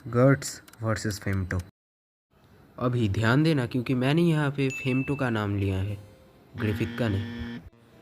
गर्ट्स versus femto. अभी ध्यान देना क्योंकि मैंने यहाँ पे फेमटो का नाम लिया है, ग्रिफिथ का नहीं।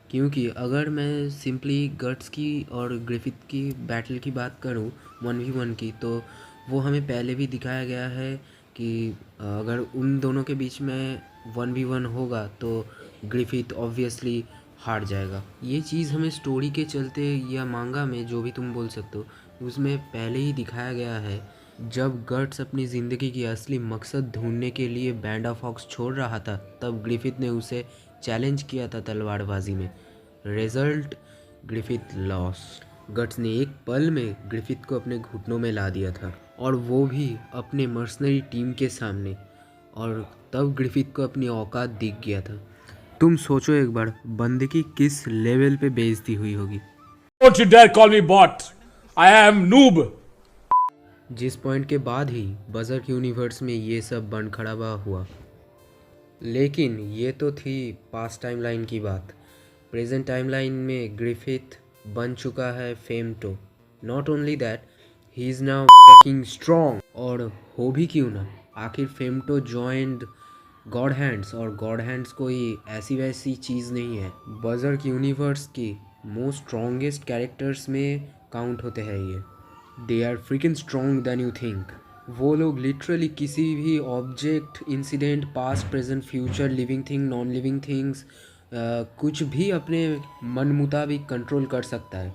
क्योंकि अगर मैं सिंपली गर्ट्स की और ग्रिफिथ की बैटल की बात करूँ 1v1 की, तो वो हमें पहले भी दिखाया गया है कि अगर उन दोनों के बीच में 1v1 होगा तो ग्रिफिथ ऑब्वियसली हार जाएगा। ये चीज़ हमें स्टोरी के चलते या मांगा में, जो भी तुम बोल सकते हो, उसमें पहले ही दिखाया गया है। जब गर्ट्स अपनी ज़िंदगी की असली मकसद ढूंढने के लिए बैंड ऑफ हॉक्स छोड़ रहा था, तब ग्रिफिथ ने उसे चैलेंज किया था तलवारबाजी में। Result, Griffith loss. गट्स ने एक पल में ग्रिफिथ को अपने घुटनों में ला दिया था, और वो भी अपने मर्सनरी टीम के सामने। और तब ग्रिफिथ को अपनी औकात दिख गया था। तुम सोचो एक बार, बंदे की किस लेवल पे बेइज्जती हुई होगी। Don't you dare call me bot. I am noob. जिस पॉइंट के बाद ही बजर्क यूनिवर्स में ये सब बन खड़ावा हुआ। लेकिन ये तो थी पास्ट टाइमलाइन की बात। प्रेजेंट टाइमलाइन में ग्रिफिथ बन चुका है Femto. Not only that, he is now fucking strong. और हो भी क्यों ना, आखिर फेमटो जॉइंड गॉड हैंड्स, और गॉड हैंड्स कोई ऐसी वैसी चीज़ नहीं है। बजर्क यूनिवर्स की मोस्ट स्ट्रॉन्गेस्ट कैरेक्टर्स में काउंट होते हैं ये। They are freaking strong then you think. वो लोग लिटरली किसी भी object, incident, past, present, future, living thing, non living things, कुछ भी अपने मन मुताबिक कंट्रोल कर सकता है।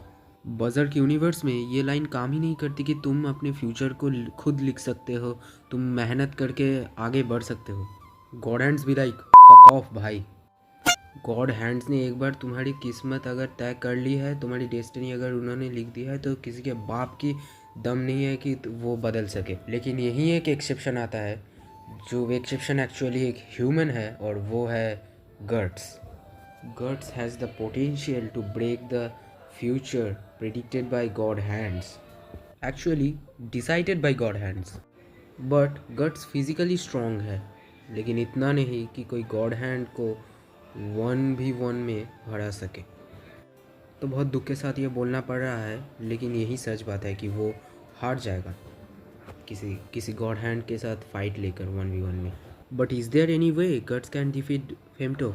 बजर्क यूनिवर्स में ये लाइन काम ही नहीं करती कि तुम अपने फ्यूचर को खुद लिख सकते हो, तुम मेहनत करके आगे बढ़ सकते हो। गॉड हैंड्स भी लाइक फक ऑफ भाई। गॉड हैंड्स ने एक बार तुम्हारी किस्मत अगर तय कर ली है, तुम्हारी डेस्टिनी अगर उन्होंने लिख दी है, तो किसी के बाप की दम नहीं है कि वो बदल सके। लेकिन यही एक एक्सेप्शन आता है, जो एक्सेप्शन एक्चुअली एक ह्यूमन है, और वो है Gerts. Gerts has the potential to break the future predicted by God hands, actually decided by God hands. But Gerts physically strong है, लेकिन इतना नहीं कि कोई गॉड हैंड को 1v1 में हरा सके। तो बहुत दुख के साथ ये बोलना पड़ रहा है, लेकिन यही सच बात है कि वो हार जाएगा किसी गॉड हैंड के साथ फाइट लेकर 1v1 में। But is there any way Guts can defeat Femto?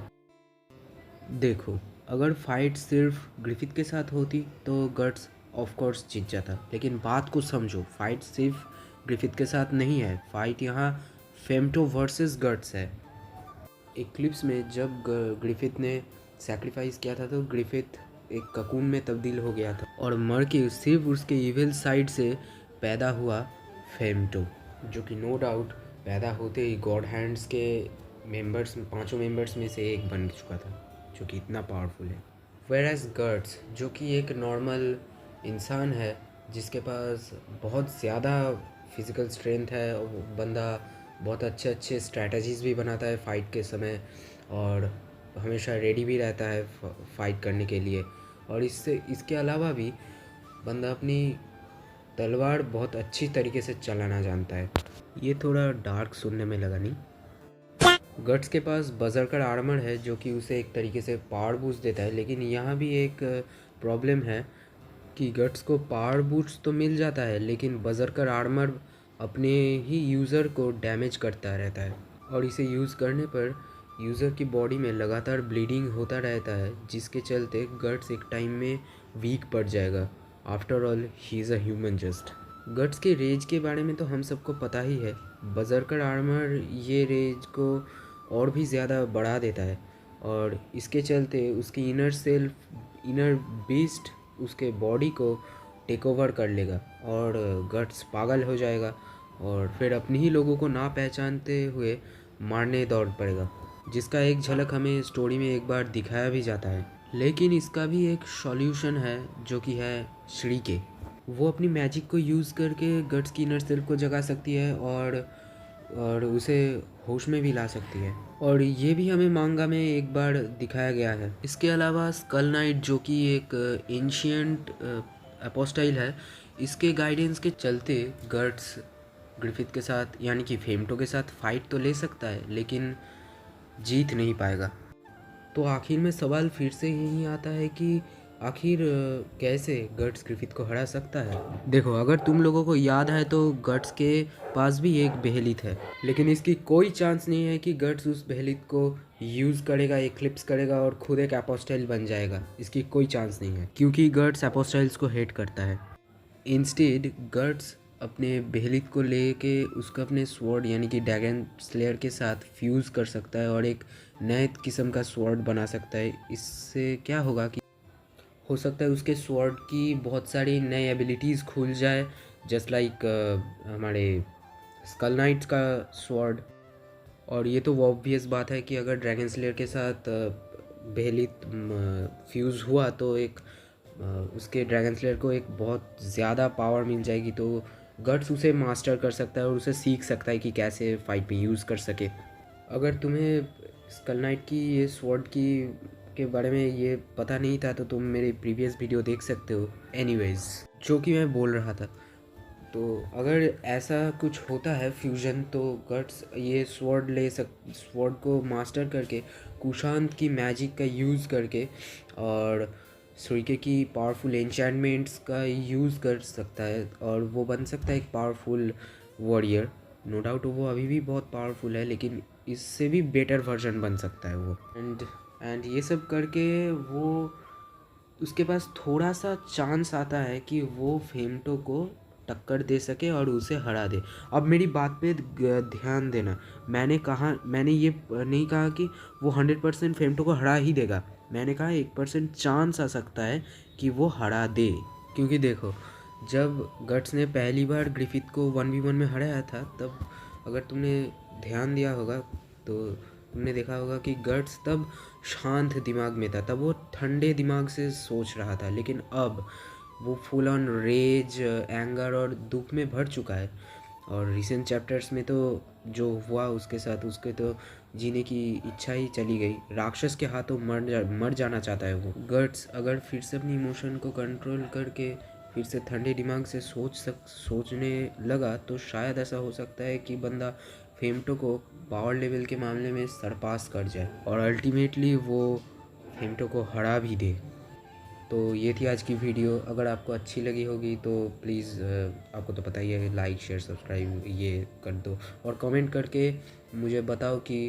देखो, अगर फाइट सिर्फ ग्रिफिथ के साथ होती तो गट्स ऑफ कोर्स जीत जाता। लेकिन बात को समझो, फाइट सिर्फ ग्रिफिथ के साथ नहीं है, फाइट यहाँ फेमटो वर्सेस गट्स है। इक्लिप्स में जब ग्रिफिथ ने सैक्रिफाइस किया था, तो ग्रिफिथ एक ककून में तब्दील हो गया था, और मर के सिर्फ उसके इविल साइड से पैदा हुआ फेमटो, जो कि नो डाउट पैदा होते ही गॉड हैंड्स के मेंबर्स, 5 मेंबर्स में से एक बन चुका था, जो कि इतना पावरफुल है। वेयरएज गर्ट्स, जो कि एक नॉर्मल इंसान है, जिसके पास बहुत ज़्यादा फिज़िकल स्ट्रेंथ है, वो बंदा बहुत अच्छे अच्छे स्ट्रैटेजीज़ भी बनाता है फ़ाइट के समय, और हमेशा रेडी भी रहता है फ़ाइट करने के लिए। और इसके अलावा भी बंदा अपनी तलवार बहुत अच्छी तरीके से चलाना जानता है। ये थोड़ा डार्क सुनने में लगा नहीं? गट्स के पास बजर्कर आर्मर है, जो कि उसे एक तरीके से पावर बूस्ट देता है। लेकिन यहाँ भी एक प्रॉब्लम है कि गट्स को पावर बूस्ट तो मिल जाता है, लेकिन बजर्कर आर्मर अपने ही यूज़र को डैमेज करता रहता है, और इसे यूज़ करने पर यूज़र की बॉडी में लगातार ब्लीडिंग होता रहता है, जिसके चलते गट्स एक टाइम में वीक पड़ जाएगा। After all he is a human just. Guts के रेज के बारे में तो हम सबको पता ही है। बजर्कर आर्मर ये रेज को और भी ज़्यादा बढ़ा देता है, और इसके चलते उसकी इनर बीस्ट उसके बॉडी को टेक ओवर कर लेगा, और गट्स पागल हो जाएगा, और फिर अपने ही लोगों को ना पहचानते हुए मारने दौड़ पड़ेगा, जिसका एक झलक हमें स्टोरी में एक बार दिखाया भी जाता है। लेकिन इसका भी एक सॉल्यूशन है, जो कि है श्रीके। वो अपनी मैजिक को यूज़ करके गट्स की इनर सेल्फ को जगा सकती है, और उसे होश में भी ला सकती है, और ये भी हमें मांगा में एक बार दिखाया गया है। इसके अलावा स्कल नाइट, जो कि एक एंशिएंट अपोस्टाइल है, इसके गाइडेंस के चलते गट्स ग्रिफिथ के साथ, यानी कि फेमटो के साथ फाइट तो ले सकता है, लेकिन जीत नहीं पाएगा। तो आखिर में सवाल फिर से यही आता है कि आखिर कैसे गट्स ग्रिफिथ को हरा सकता है? देखो, अगर तुम लोगों को याद है तो गट्स के पास भी एक बेहेलित है, लेकिन इसकी कोई चांस नहीं है कि गट्स उस बेहेलित को यूज़ करेगा, एक्लिप्स करेगा और खुद एक एपोस्टाइल बन जाएगा। इसकी कोई चांस नहीं है, क्योंकि गट्स एपोस्टाइल्स को हेट करता है। इंस्टेड गट्स अपने बेहेलित को लेके उसको अपने स्वॉर्ड यानी कि ड्रैगन स्लेयर के साथ फ्यूज़ कर सकता है और एक नए किस्म का स्वॉर्ड बना सकता है। इससे क्या होगा कि हो सकता है उसके स्वॉर्ड की बहुत सारी नई एबिलिटीज़ खुल जाए, जस्ट लाइक हमारे स्कल नाइट्स का स्वॉर्ड। और ये तो ऑब्वियस बात है कि अगर ड्रैगन स्लेयर के साथ बेहेलित फ्यूज़ हुआ तो एक उसके ड्रैगन स्लेयर को एक बहुत ज़्यादा पावर मिल जाएगी, तो गट्स उसे मास्टर कर सकता है और उसे सीख सकता है कि कैसे फाइट में यूज़ कर सके। अगर तुम्हें स्कल नाइट की ये स्वॉर्ड की के बारे में ये पता नहीं था तो तुम मेरे प्रीवियस वीडियो देख सकते हो। एनीवेज, जो कि मैं बोल रहा था, तो अगर ऐसा कुछ होता है फ्यूजन तो गट्स ये स्वॉर्ड को मास्टर करके कुशांत की मैजिक का यूज़ करके और सुरिके की पावरफुल एन्चेंटमेंट्स का यूज़ कर सकता है और वो बन सकता है एक पावरफुल वॉरियर। नो डाउट वो अभी भी बहुत पावरफुल है, लेकिन इससे भी बेटर वर्जन बन सकता है वो। एंड ये सब करके वो उसके पास थोड़ा सा चांस आता है कि वो फेमटो को टक्कर दे सके और उसे हरा दे। अब मेरी बात पे ध्यान देना, मैंने ये नहीं कहा कि वो 100% फेमटो को हरा ही देगा। मैंने कहा 1% चांस आ सकता है कि वो हरा दे, क्योंकि देखो, जब गट्स ने पहली बार ग्रिफिथ को 1v1 में हराया था, तब अगर तुमने ध्यान दिया होगा तो तुमने देखा होगा कि गट्स तब शांत दिमाग में था, तब वो ठंडे दिमाग से सोच रहा था। लेकिन अब वो फुल ऑन रेज, एंगर और दुख में भर चुका है। और रिसेंट चैप्टर्स में तो जो हुआ उसके साथ, उसके तो जीने की इच्छा ही चली गई। राक्षस के हाथों मर जाना चाहता है वो। गट्स अगर फिर से अपनी इमोशन को कंट्रोल करके फिर से ठंडे दिमाग से सोचने लगा तो शायद ऐसा हो सकता है कि बंदा फेमटो को पावर लेवल के मामले में सरपास कर जाए और अल्टीमेटली वो फेमटो को हरा भी दे। तो ये थी आज की वीडियो। अगर आपको अच्छी लगी होगी तो प्लीज़, आपको तो पता ही है, लाइक शेयर सब्सक्राइब ये कर दो और कमेंट करके मुझे बताओ कि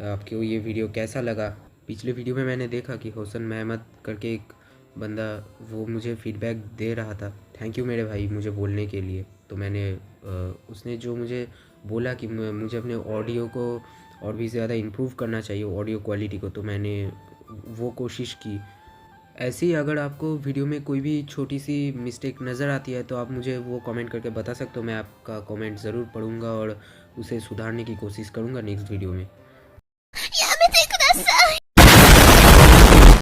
आपको ये वीडियो कैसा लगा। पिछले वीडियो में मैंने देखा कि होसन महमद करके एक बंदा वो मुझे फीडबैक दे रहा था। थैंक यू मेरे भाई मुझे बोलने के लिए। तो मैंने उसने जो मुझे बोला कि मुझे अपने ऑडियो को और भी ज़्यादा इम्प्रूव करना चाहिए, ऑडियो क्वालिटी को, तो मैंने वो कोशिश की। ऐसे ही अगर आपको वीडियो में कोई भी छोटी सी मिस्टेक नज़र आती है तो आप मुझे वो कमेंट करके बता सकते हो। मैं आपका कमेंट ज़रूर पढ़ूंगा और उसे सुधारने की कोशिश करूंगा नेक्स्ट वीडियो में।